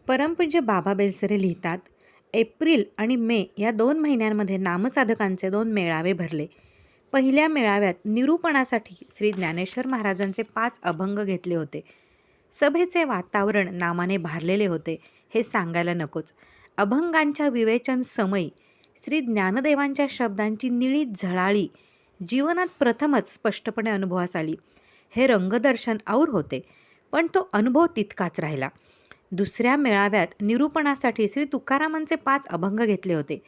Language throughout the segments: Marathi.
परमपूज्य बाबा बेलसरे लिहितात, एप्रिल आणि मे या 2 महिन्यांमध्ये नामसाधकांचे 2 मेळावे भरले. पहिल्या मेळाव्यात निरूपणासाठी श्री ज्ञानेश्वर महाराजांचे 5 अभंग घेतले होते. सभेचे वातावरण नामाने भारलेले होते हे सांगायला नकोच. अभंगांच्या विवेचन समयी श्री ज्ञानदेवांच्या शब्दांची निळी झळाळी जीवनात प्रथमच स्पष्टपणे अनुभवास आली. हे रंगदर्शन और होते, पण तो अनुभव तितकाच राहिला. दुसऱ्या मेळाव्यात निरूपणासाठी श्री तुकारामांचे 5 अभंग घेतले होते.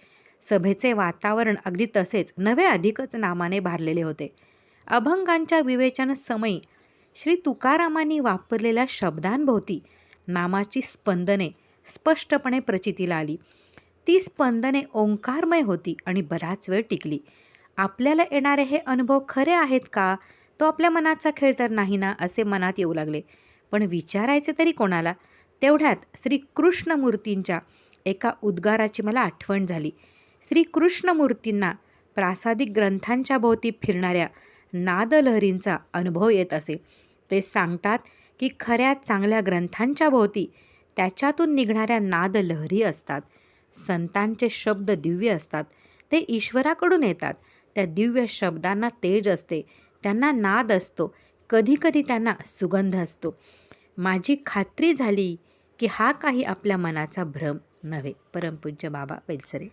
सभेचे वातावरण अगदी तसेच नव्हे अधिकच नामाने भारलेले होते. अभंगांच्या विवेचन समयी श्री तुकारामांनी वापरलेल्या शब्दांभोवती नामाची स्पंदने स्पष्टपणे प्रचितीला आली. ती स्पंदने ओंकारमय होती आणि बराच वेळ टिकली. आपल्याला येणारे हे अनुभव खरे आहेत का? तो आपल्या मनाचा खेळ तर नाही ना, असे मनात येऊ लागले. पण विचारायचे तरी कोणाला? तेवढ्यात श्री कृष्णमूर्तींच्या एका उद्गाराची मला आठवण झाली. श्री कृष्णमूर्तींना प्रासादिक ग्रंथांच्या भोवती फिरणाऱ्या नादलहरींचा अनुभव येत असे. ते सांगतात की खऱ्या चांगल्या ग्रंथांच्या भोवती त्याच्यातून निघणाऱ्या नादलहरी असतात. संतांचे शब्द दिव्य असतात. ते ईश्वराकडून येतात. त्या दिव्य शब्दांना तेज असते, त्यांना नाद असतो, कधीकधी त्यांना सुगंध असतो. माझी खात्री झाली की हा काही आपल्या मनाचा भ्रम नव्हे. परमपूज्य बाबा बेलसरे.